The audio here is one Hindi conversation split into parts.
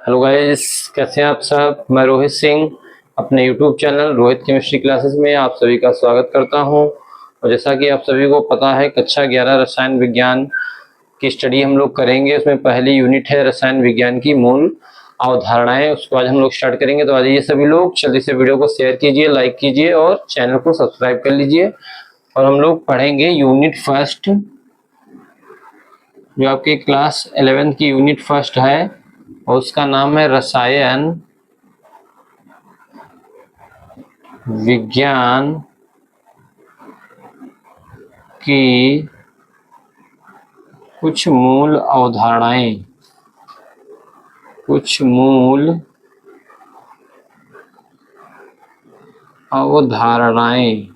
हेलो गाइस, कैसे हैं आप सब। मैं रोहित सिंह अपने YouTube channel Rohit chemistry classes में आप सभी का स्वागत करता हूं। और जैसा कि आप सभी को पता है, कक्षा 11 रसायन विज्ञान की स्टडी हम लोग करेंगे। उसमें पहली यूनिट है रसायन विज्ञान की मूल अवधारणाएं। उसको आज हम लोग स्टार्ट करेंगे। तो आज ये सभी लोग जल्दी से वीडियो को शेयर कीजिए, लाइक कीजिए और चैनल को सब्सक्राइब कर लीजिए। और हम लोग पढ़ेंगे यूनिट फर्स्ट, जो आपके क्लास 11 की यूनिट फर्स्ट है और उसका नाम है रसायन विज्ञान की कुछ मूल अवधारणाएं। कुछ मूल अवधारणाएं,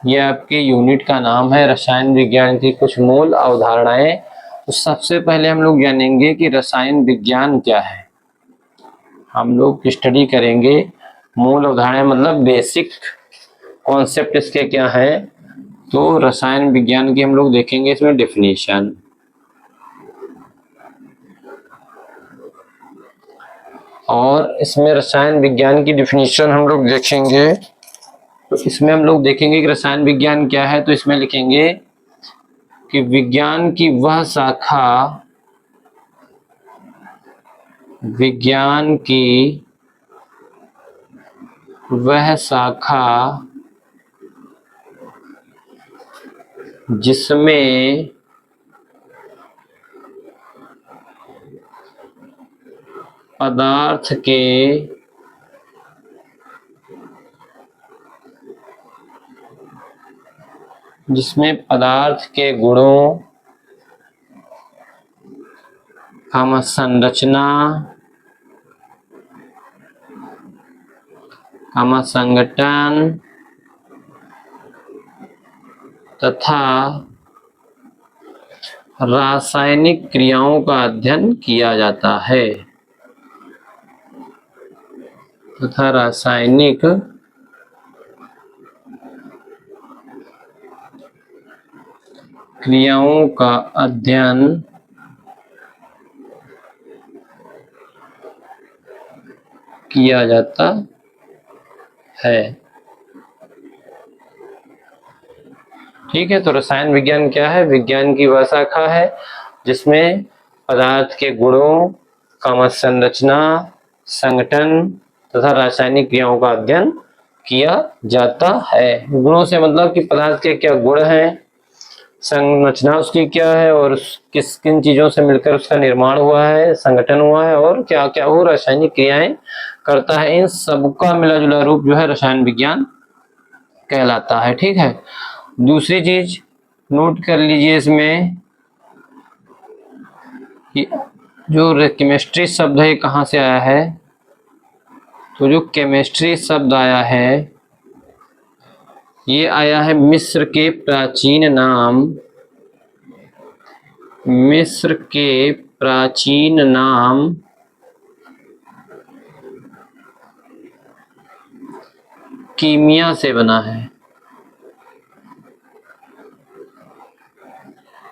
यह आपके यूनिट का नाम है, रसायन विज्ञान की कुछ मूल अवधारणाएं। तो सबसे पहले हम लोग जानेंगे कि रसायन विज्ञान क्या है। हम लोग स्टडी करेंगे मूल अवधारणाएं, मतलब बेसिक कॉन्सेप्ट इसके क्या है। तो रसायन विज्ञान की हम लोग देखेंगे इसमें डेफिनेशन, और इसमें रसायन विज्ञान की डेफिनेशन हम लोग देखेंगे। तो इसमें हम लोग देखेंगे कि रसायन विज्ञान क्या है। तो इसमें लिखेंगे कि विज्ञान की वह शाखा, विज्ञान की वह शाखा जिसमें पदार्थ के गुणों, संरचना, संगठन तथा रासायनिक क्रियाओं का अध्ययन किया जाता है, तथा रासायनिक क्रियाओं का अध्ययन किया जाता है। ठीक है, तो रसायन विज्ञान क्या है? विज्ञान की वह शाखा है जिसमें पदार्थ के गुणों, संरचना, संगठन तथा रासायनिक क्रियाओं का अध्ययन किया जाता है। गुणों से मतलब कि पदार्थ के क्या गुण हैं, संरचना उसकी क्या है और किस किन चीजों से मिलकर उसका निर्माण हुआ है, संगठन हुआ है, और क्या क्या वो रासायनिक क्रियाएं करता है। इन सबका मिला जुला रूप जो है रसायन विज्ञान कहलाता है। ठीक है, दूसरी चीज नोट कर लीजिए इसमें कि जो केमिस्ट्री शब्द है कहाँ से आया है। तो जो केमिस्ट्री शब्द आया है, ये आया है मिस्र के प्राचीन नाम, मिस्र के प्राचीन नाम कीमिया से बना है।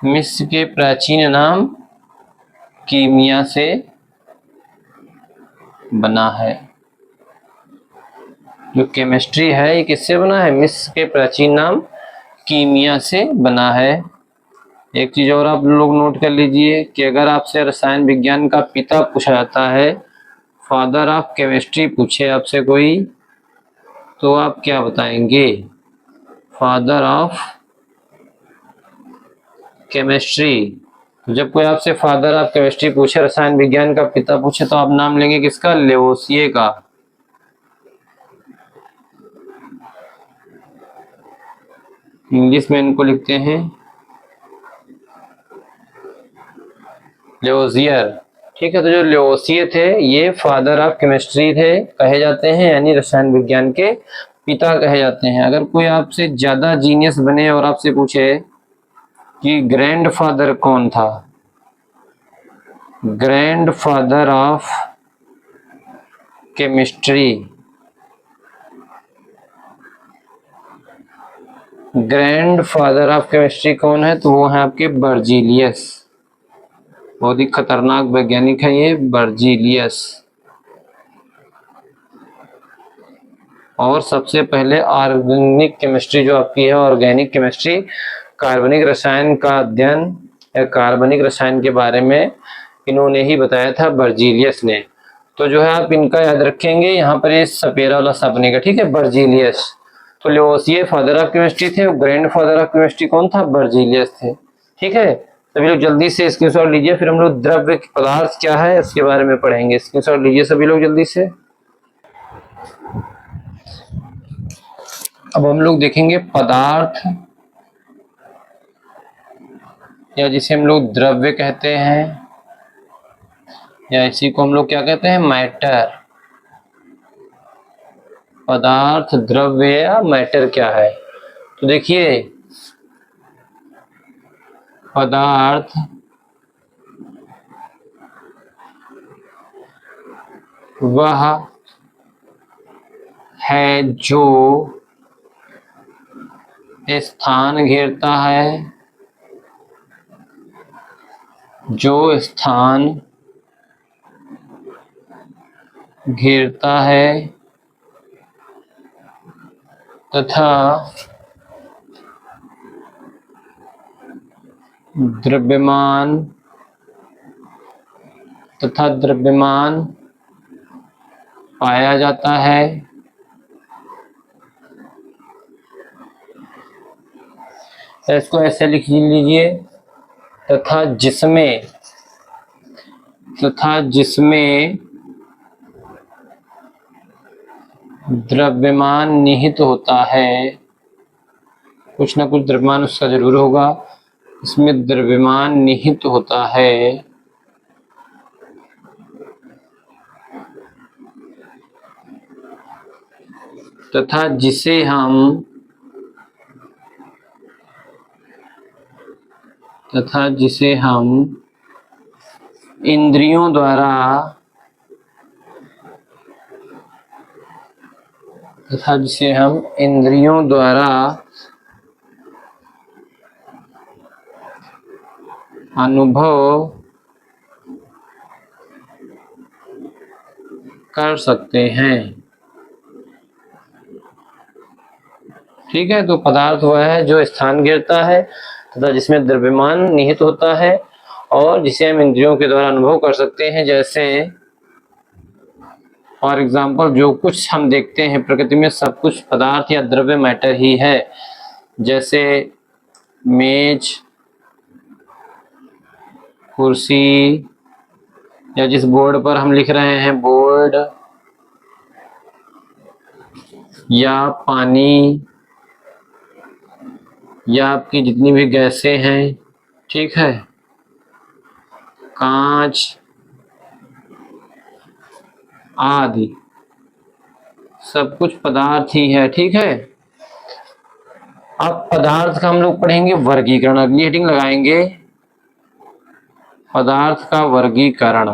मिस्र के प्राचीन नाम कीमिया से बना है। जो केमिस्ट्री है ये किससे बना है? मिस्र के प्राचीन नाम कीमिया से बना है। एक चीज और आप लोग नोट कर लीजिए कि अगर आपसे रसायन विज्ञान का पिता पूछा जाता है, फादर ऑफ केमिस्ट्री पूछे आपसे कोई, तो आप क्या बताएंगे? Father of chemistry. तो जब कोई आपसे फादर ऑफ केमिस्ट्री पूछे, रसायन विज्ञान का पिता पूछे, तो आप नाम लेंगे किसका? लेवोसिए का। इंग्लिश में इनको लिखते हैं लेवोसियर। ठीक है, तो जो लेवोसिए थे ये फादर ऑफ केमिस्ट्री थे कहे जाते हैं, यानी रसायन विज्ञान के पिता कहे जाते हैं। अगर कोई आपसे ज्यादा जीनियस बने और आपसे पूछे कि ग्रैंडफादर कौन था, grandfather of chemistry, grandfather of chemistry कौन है? तो वो है आपके बर्जीलियस। बहुत ही खतरनाक वैज्ञानिक है ये बर्जीलियस। और सबसे पहले ऑर्गेनिक केमिस्ट्री जो आपकी है, ऑर्गेनिक केमिस्ट्री, कार्बनिक रसायन का अध्ययन या कार्बनिक रसायन के बारे में इन्होंने ही बताया था, बर्जीलियस ने। तो जो है आप इनका याद रखेंगे, यहाँ पर ये सपेरा वाला सा बनेगा, ठीक है, बर्जीलियस। तो लेवोसिए फादर ऑफ केमिस्ट्री थे, ग्रैंड फादर ऑफ केमिस्ट्री कौन था? बर्जीलियस थे। ठीक है, सभी लोग जल्दी से स्क्रीनशॉट लीजिए, फिर हम लोग द्रव्य पदार्थ क्या है इसके बारे में पढ़ेंगे। स्क्रीनशॉट लीजिए सभी लोग जल्दी से। अब हम लोग देखेंगे पदार्थ, या जिसे हम लोग द्रव्य कहते हैं, या इसी को हम लोग क्या कहते हैं? मैटर। पदार्थ, द्रव्य या मैटर क्या है? तो देखिए, पदार्थ वह है जो स्थान घेरता है, जो स्थान घेरता है तथा द्रव्यमान पाया जाता है। इसको ऐसे लिख लीजिए, तथा जिसमें द्रव्यमान निहित होता है, कुछ ना कुछ द्रव्यमान उसका जरूर होगा, इसमें द्रव्यमान निहित होता है तथा जिसे हम इंद्रियों द्वारा अनुभव कर सकते हैं। ठीक है, तो पदार्थ वह है जो स्थान घेरता है तथा जिसमें द्रव्यमान निहित होता है और जिसे हम इंद्रियों के द्वारा अनुभव कर सकते हैं। जैसे फॉर एग्जाम्पल, जो कुछ हम देखते हैं प्रकृति में सब कुछ पदार्थ या द्रव्य मैटर ही है। जैसे मेज, कुर्सी, या जिस बोर्ड पर हम लिख रहे हैं बोर्ड, या पानी, या आपकी जितनी भी गैसें हैं, ठीक है, कांच आदि, सब कुछ पदार्थ ही है। ठीक है, अब पदार्थ का हम लोग पढ़ेंगे वर्गीकरण। अगली हेडिंग लगाएंगे पदार्थ का वर्गीकरण।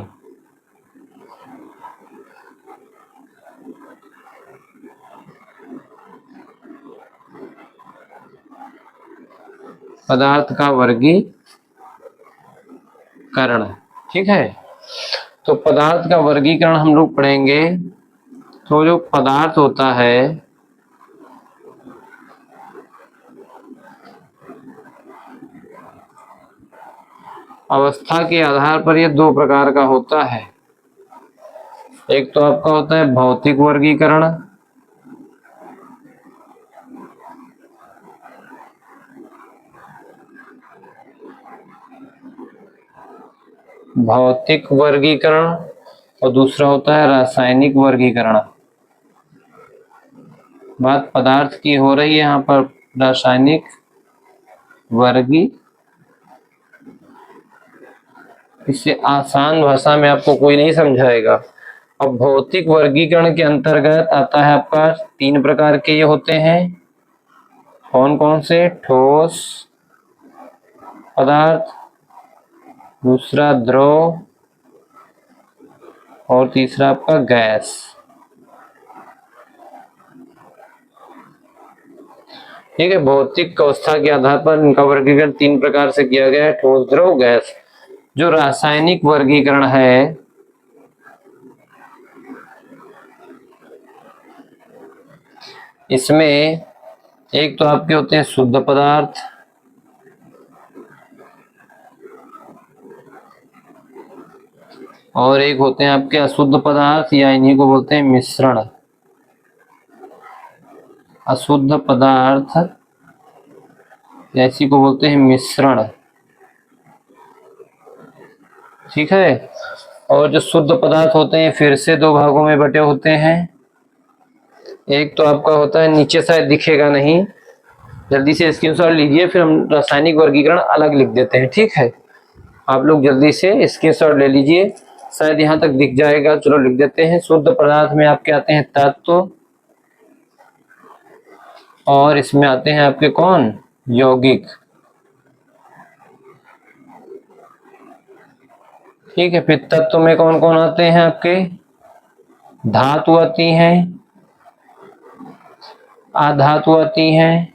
पदार्थ का वर्गीकरण, ठीक है, तो पदार्थ का वर्गीकरण हम लोग पढ़ेंगे। तो जो पदार्थ होता है अवस्था के आधार पर ये दो प्रकार का होता है। एक तो आपका होता है भौतिक वर्गीकरण, और दूसरा होता है रासायनिक वर्गीकरण। बात पदार्थ की हो रही है यहाँ पर, रासायनिक वर्गीकरण। इससे आसान भाषा में आपको कोई नहीं समझाएगा। अब भौतिक वर्गीकरण के अंतर्गत आता है आपका 3 प्रकार के ये होते हैं। कौन कौन से? ठोस पदार्थ, दूसरा द्रव, और तीसरा आपका गैस। ठीक है, भौतिक अवस्था के आधार पर इनका वर्गीकरण 3 प्रकार से किया गया है, ठोस, द्रव, गैस। जो रासायनिक वर्गीकरण है इसमें एक तो आपके होते हैं शुद्ध पदार्थ, और एक होते हैं आपके अशुद्ध पदार्थ, या इन्हीं को बोलते हैं मिश्रण। अशुद्ध पदार्थ या इसी को बोलते हैं मिश्रण। ठीक है। और जो शुद्ध पदार्थ होते हैं फिर से दो भागों में बटे होते हैं। एक तो आपका होता है, नीचे शायद दिखेगा नहीं, जल्दी से स्क्रीनशॉट लीजिए, फिर हम रासायनिक वर्गीकरण अलग लिख देते हैं। ठीक है, आप लोग जल्दी से स्क्रीनशॉट ले लीजिए, शायद यहाँ तक दिख जाएगा। चलो लिख देते हैं। शुद्ध पदार्थ में आपके आते हैं तत्व, और इसमें आते हैं आपके कौन, यौगिक। ठीक है, फिर तत्व में कौन कौन आते हैं आपके, धातु आती हैं, अधातु आती हैं,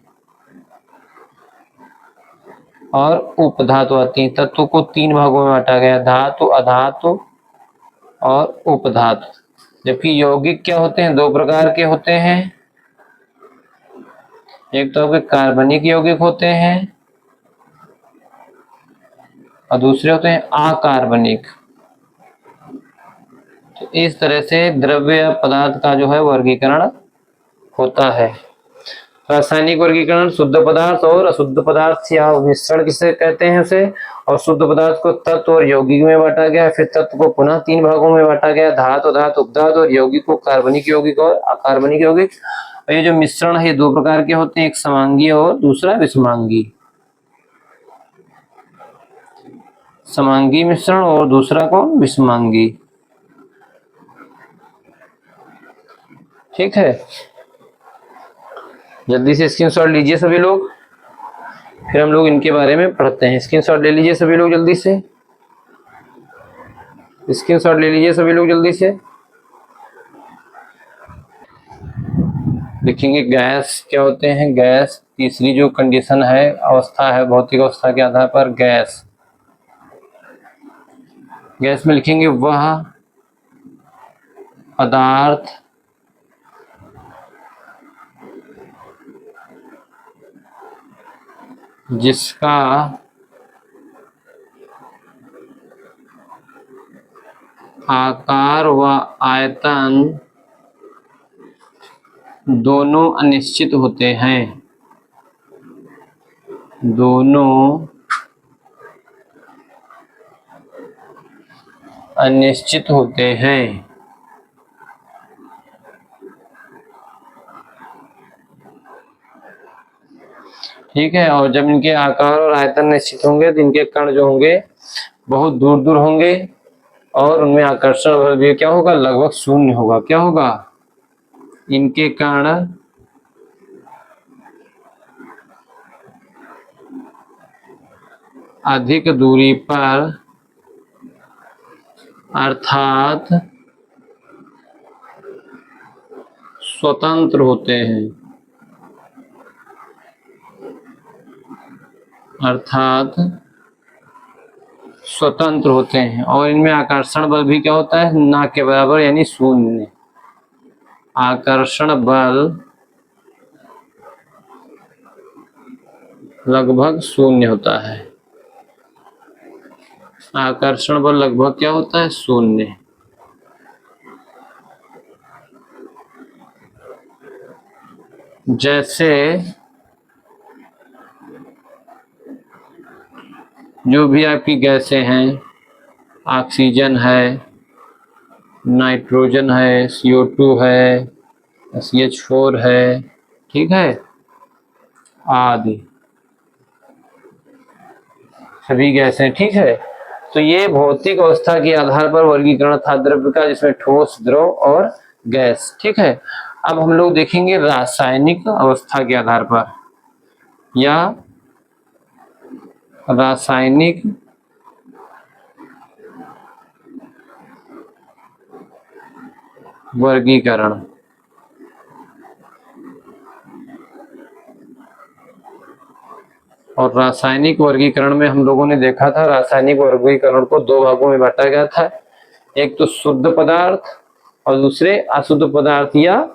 और उपधातु आती हैं। तत्व को तीन भागों में बांटा गया, धातु, अधातु और उपधातु। जबकि यौगिक क्या होते हैं, दो प्रकार के होते हैं। एक तो आपके कार्बनिक यौगिक होते हैं और दूसरे होते हैं अकार्बनिक। तो इस तरह से द्रव्य या पदार्थ का जो है वर्गीकरण होता है। रासायनिक वर्गीकरण शुद्ध पदार्थ और अशुद्ध पदार्थ या मिश्रण किसे कहते हैं उसे, और शुद्ध पदार्थ को तत्व और यौगिक में बांटा गया। फिर तत्व को पुनः तीन भागों में बांटा गया, धातु, अधातु, उपधातु, और यौगिक को कार्बनिक यौगिक और अकार्बनिक यौगिक। और ये जो मिश्रण है ये दो प्रकार के होते हैं, एक समांगी और दूसरा विषमांगी। समांगी मिश्रण और दूसरा कौन, विषमांगी। ठीक है, जल्दी से स्क्रीनशॉट लीजिए सभी लोग, फिर हम लोग इनके बारे में पढ़ते हैं। स्क्रीनशॉट ले लीजिए सभी लोग जल्दी से, स्क्रीनशॉट ले लीजिए सभी लोग जल्दी से। देखेंगे गैस क्या होते हैं। गैस तीसरी जो कंडीशन है, अवस्था है, भौतिक अवस्था के आधार पर गैस। गैस में लिखेंगे वह पदार्थ जिसका आकार व आयतन दोनों अनिश्चित होते हैं, दोनों अनिश्चित होते हैं। ठीक है, और जब इनके आकार और आयतन निश्चित होंगे तो इनके कण जो होंगे बहुत दूर दूर होंगे, और उनमें आकर्षण बल भी क्या होगा, लगभग शून्य होगा। क्या होगा, इनके कण अधिक दूरी पर अर्थात स्वतंत्र होते हैं, अर्थात स्वतंत्र होते हैं। और इनमें आकर्षण बल भी क्या होता है, ना के बराबर, यानी शून्य। आकर्षण बल लगभग शून्य होता है, आकर्षण बल लगभग क्या होता है, शून्य। जैसे जो भी आपकी गैसें हैं, ऑक्सीजन है, नाइट्रोजन है, CO2 है, CH4 है, ठीक है, आदि सभी गैसें। ठीक है, तो ये भौतिक अवस्था के आधार पर वर्गीकरण था द्रव्य का, जिसमें ठोस, द्रव और गैस। ठीक है, अब हम लोग देखेंगे रासायनिक अवस्था के आधार पर या रासायनिक वर्गीकरण। और रासायनिक वर्गीकरण में हम लोगों ने देखा था, रासायनिक वर्गीकरण को दो भागों में बांटा गया था। एक तो शुद्ध पदार्थ और दूसरे अशुद्ध पदार्थ, या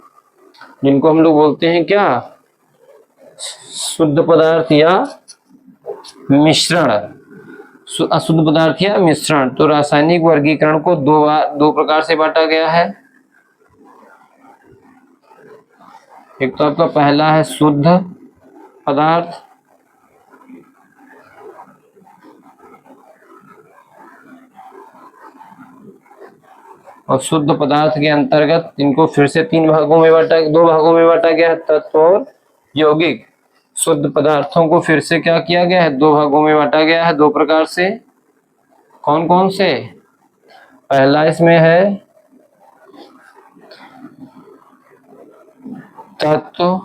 जिनको हम लोग बोलते हैं क्या, शुद्ध पदार्थ या मिश्रण, अशुद्ध पदार्थ या मिश्रण। तो रासायनिक वर्गीकरण को दो प्रकार से बांटा गया है। एक तो आपका पहला है शुद्ध पदार्थ, और शुद्ध पदार्थ के अंतर्गत इनको फिर से दो भागों में बांटा गया है, तत्व और यौगिक। शुद्ध पदार्थों को फिर से क्या किया गया है, दो भागों में बांटा गया है, दो प्रकार से। कौन कौन से? पहला इसमें है तत्व,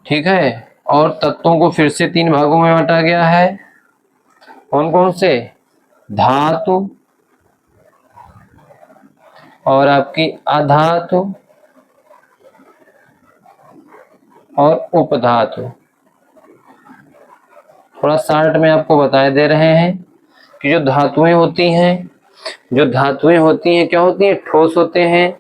ठीक है, और तत्वों को फिर से तीन भागों में बांटा गया है। कौन कौन से? धातु और आपकी अधातु और उपधातु। थोड़ा शार्ट में आपको बताए दे रहे हैं कि जो धातुएं होती हैं, क्या होती हैं? ठोस होते हैं।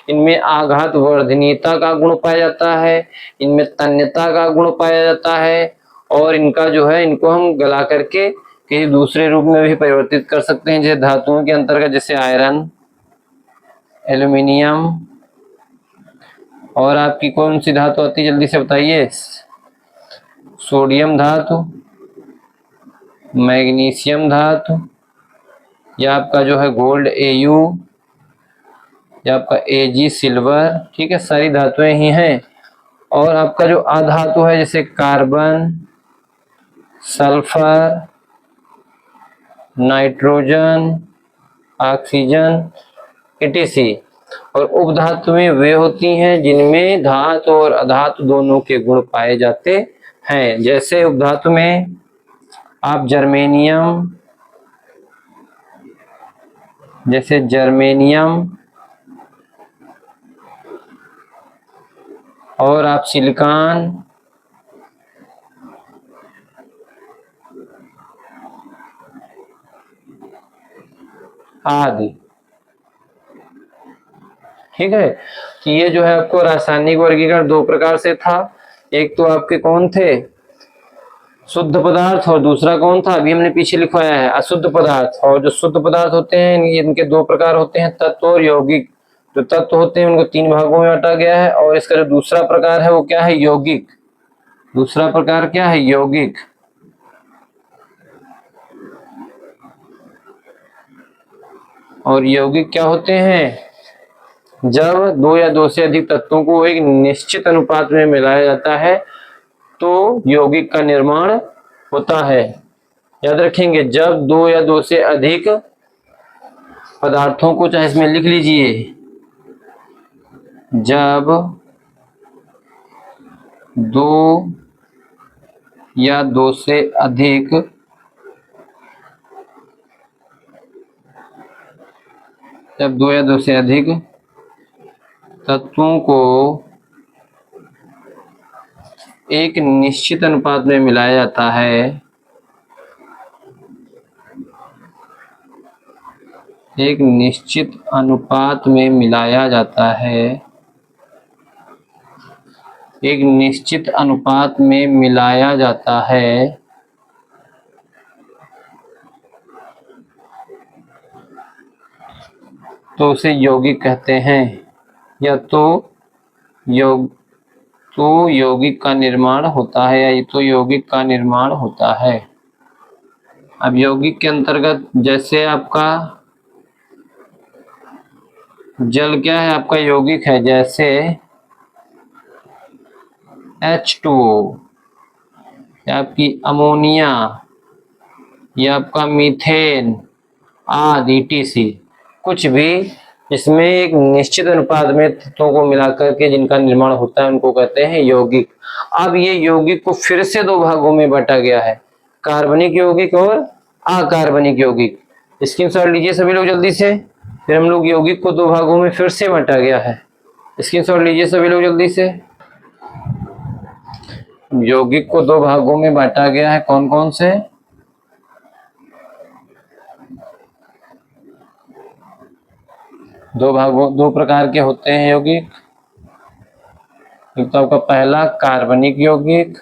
इनमें आघात वर्धनीयता का गुण पाया जाता है, इनमें तन्यता का गुण पाया जाता है, और इनका जो है, इनको हम गला करके किसी दूसरे रूप में भी परिवर्तित कर सकते हैं, जैसे धातुओं के अंतर्गत जैसे आयरन, एल्यूमिनियम, और आपकी कौन सी धातु आती है, जल्दी से बताइए? सोडियम धातु, मैग्नीशियम धातु, या आपका जो है गोल्ड Au, या आपका Ag सिल्वर, ठीक है, सारी धातुएं ही हैं। और आपका जो अधातु है, जैसे carbon, sulphur, nitrogen, oxygen, etc। और उपधातुएं वे होती हैं जिनमें धातु और अधातु दोनों के गुण पाए जाते हैं। जैसे उपधातु में आप जर्मेनियम, और आप सिलिकॉन, आदि, ठीक है। कि ये जो है आपको रासायनिक वर्गीकरण दो प्रकार से था। एक तो आपके कौन थे, शुद्ध पदार्थ, और दूसरा कौन था, अभी हमने पीछे लिखवाया है, अशुद्ध पदार्थ। और जो शुद्ध पदार्थ होते हैं इनके दो प्रकार होते हैं, तत्व और यौगिक। जो तत्व होते हैं उनको तीन भागों में बांटा गया है, और इसका जो दूसरा प्रकार है वो क्या है, यौगिक। दूसरा प्रकार क्या है, यौगिक। और यौगिक क्या होते हैं, जब दो या दो से अधिक तत्वों को एक निश्चित अनुपात में मिलाया जाता है तो यौगिक का निर्माण होता है। याद रखेंगे, जब दो या दो से अधिक पदार्थों को, चाहे इसमें लिख लीजिए, जब दो या दो से अधिक तत्वों को एक निश्चित अनुपात में मिलाया जाता है, एक निश्चित अनुपात में मिलाया जाता है, एक निश्चित अनुपात में मिलाया जाता है, तो उसे यौगिक कहते हैं। या तो यौगिक का निर्माण होता है, या तो यौगिक का निर्माण होता है। अब यौगिक के अंतर्गत जैसे आपका जल क्या है, आपका यौगिक है, जैसे H2O, या आपकी अमोनिया, या आपका मीथेन आदि etc। कुछ भी इसमें एक निश्चित अनुपात में तत्वों को मिलाकर के जिनका निर्माण होता है उनको कहते हैं यौगिक। अब ये यौगिक को फिर से दो भागों में बांटा गया है, कार्बनिक यौगिक और अकार्बनिक यौगिक। स्क्रीनशॉट लीजिए सभी लोग जल्दी से। फिर हम लोग यौगिक को दो भागों में फिर से बांटा गया है, स्क्रीनशॉट लीजिए सभी लोग जल्दी से। यौगिक को दो भागों में बांटा गया है, कौन कौन से? दो प्रकार के होते हैं यौगिक। एक तो आपका पहला कार्बनिक यौगिक,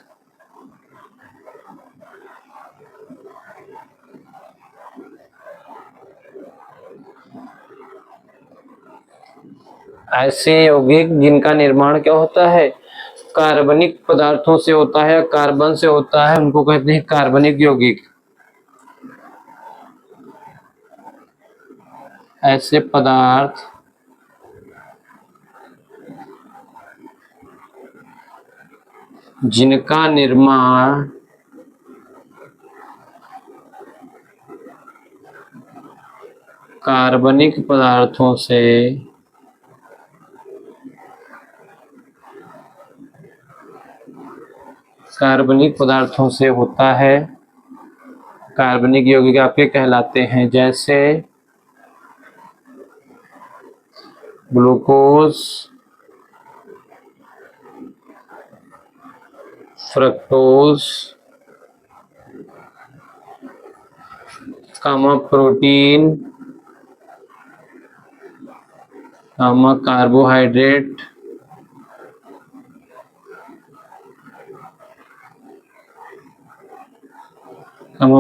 ऐसे यौगिक जिनका निर्माण क्या होता है, कार्बनिक पदार्थों से होता है, कार्बन से होता है, उनको कहते हैं कार्बनिक यौगिक। ऐसे पदार्थ जिनका निर्माण कार्बनिक पदार्थों से होता है, कार्बनिक यौगिक आपके कहलाते हैं। जैसे ग्लूकोज, फ्रक्टोज, प्रोटीन, कार्बोहाइड्रेट,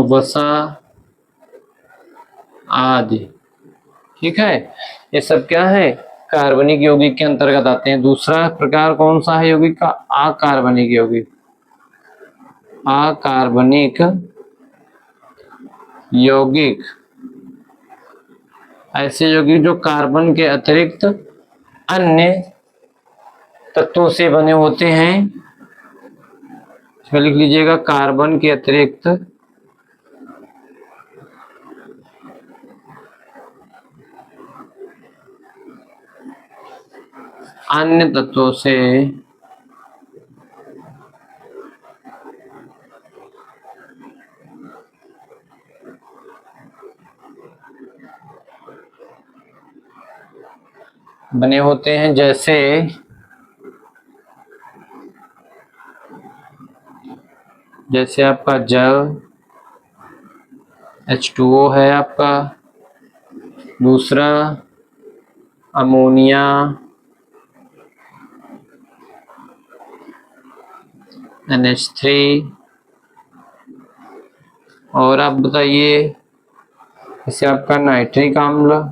वसा आदि। ठीक है, ये सब क्या है, कार्बनिक यौगिक के अंतर्गत आते हैं। दूसरा प्रकार कौन सा है यौगिक का, अकार्बनिक यौगिक। अकार्बनिक यौगिक ऐसे यौगिक जो कार्बन के अतिरिक्त अन्य तत्वों से बने होते हैं। लिख लीजिएगा, कार्बन के अतिरिक्त अन्य तत्वों से बने होते हैं। जैसे आपका जल H2O है आपका, दूसरा अमोनिया, NH3, और आप बताइए जैसे आपका नाइट्रिक अम्ल,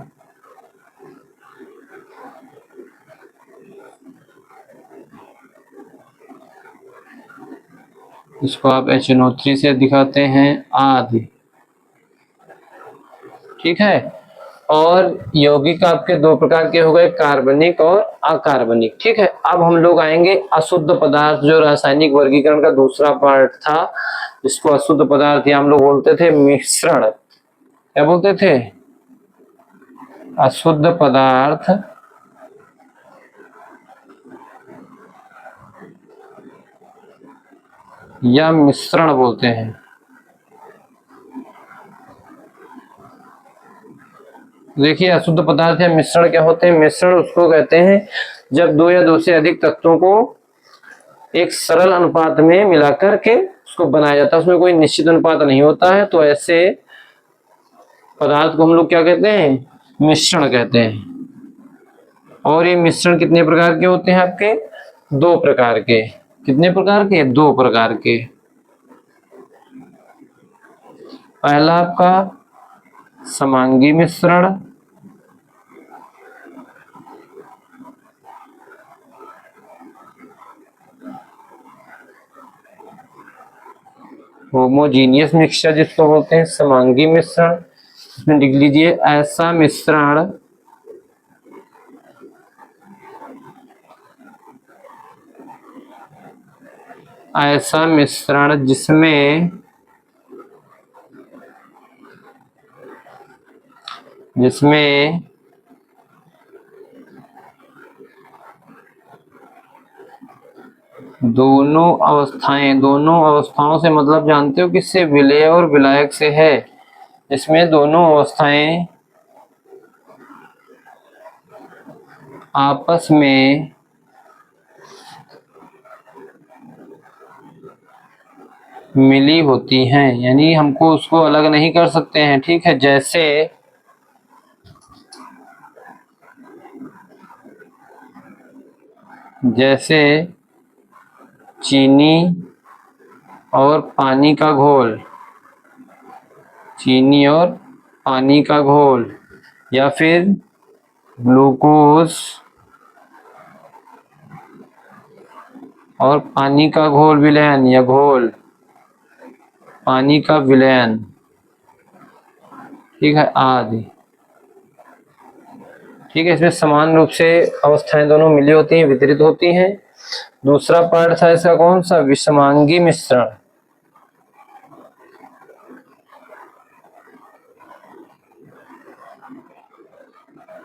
इसको आप HNO3 से दिखाते हैं आदि। ठीक है, और यौगिक आपके दो प्रकार के हो गए, कार्बनिक और अकार्बनिक। ठीक है, अब हम लोग आएंगे अशुद्ध पदार्थ, जो रासायनिक वर्गीकरण का दूसरा पार्ट था, जिसको अशुद्ध पदार्थ या हम लोग बोलते थे मिश्रण। क्या बोलते थे, अशुद्ध पदार्थ या मिश्रण बोलते हैं। देखिए, अशुद्ध पदार्थ या मिश्रण क्या होते हैं, मिश्रण उसको कहते हैं जब दो या दो से अधिक तत्वों को एक सरल अनुपात में मिलाकर के उसको बनाया जाता है, उसमें कोई निश्चित अनुपात नहीं होता है, तो ऐसे पदार्थ को हम लोग क्या कहते हैं, मिश्रण कहते हैं। और ये मिश्रण कितने प्रकार के होते हैं आपके, दो प्रकार के। कितने प्रकार के, दो प्रकार के। पहला आपका समांगी मिश्रण, होमोजीनियस मिक्सचर जिसको बोलते हैं, समांगी मिश्रण। इसमें लिख लीजिए, ऐसा मिश्रण जिसमें दोनों अवस्थाओं से मतलब जानते हो किससे, विलेय और विलायक से है। इसमें दोनों अवस्थाएं आपस में मिली होती हैं, यानी हमको उसको अलग नहीं कर सकते हैं। ठीक है, जैसे चीनी और पानी का घोल, चीनी और पानी का घोल, या फिर ग्लूकोज और पानी का घोल विलयन, या घोल पानी का विलयन। ठीक है, आदि। ठीक है, इसमें समान रूप से अवस्थाएं दोनों मिली होती हैं, वितरित होती हैं। दूसरा पार्ट था इसका कौन सा? विषमांगी मिश्रण।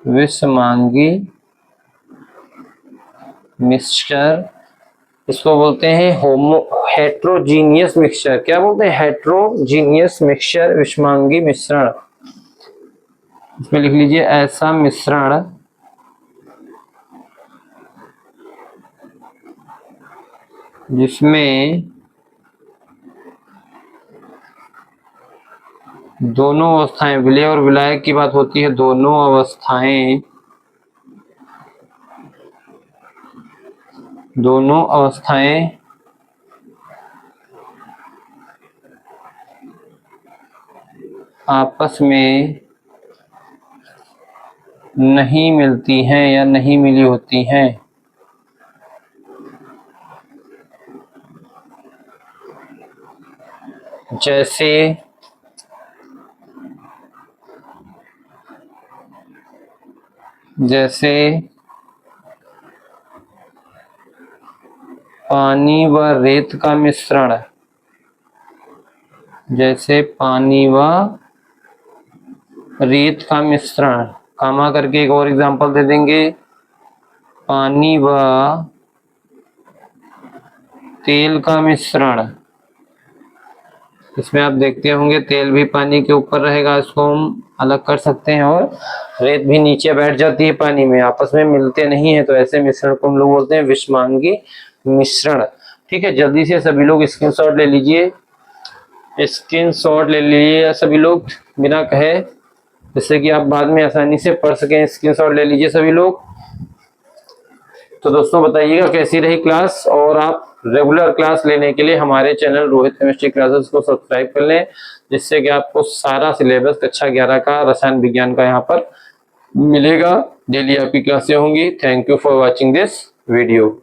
विषमांगी मिक्सचर, इसको बोलते हैं हेट्रोजीनियस मिक्सचर। क्या बोलते हैं? हेट्रोजीनियस मिक्सचर, विषमांगी मिश्रण। इसमें लिख लीजिए, ऐसा मिश्रण जिसमें दोनों अवस्थाएं, विलय और विलायक की बात होती है, दोनों अवस्थाएं आपस में नहीं मिलती हैं या नहीं मिली होती हैं। जैसे पानी व रेत का मिश्रण, जैसे पानी व रेत का मिश्रण, कामा करके एक और एग्जांपल दे देंगे, पानी व तेल का मिश्रण। इसमें आप देखते होंगे तेल भी पानी के ऊपर रहेगा, इसको हम अलग कर सकते हैं, और रेत भी नीचे बैठ जाती है पानी में, आपस में मिलते नहीं है, तो ऐसे मिश्रण को हम लोग बोलते हैं विषमांगी मिश्रण। ठीक है, जल्दी से सभी लोग स्क्रीनशॉट ले लीजिए, सभी लोग बिना कहे, जिससे कि आप बाद में आसानी से पढ़ सकें। स्क्रीनशॉट ले लीजिए सभी लोग। तो दोस्तों बताइएगा कैसी रही क्लास, और आप रेगुलर क्लास लेने के लिए हमारे चैनल रोहित केमिस्ट्री क्लासेस को सब्सक्राइब कर लें, जिससे कि आपको सारा सिलेबस कक्षा 11 का रसायन विज्ञान का यहाँ पर मिलेगा। डेली आपकी क्लासें होंगी। Thank you for watching this video.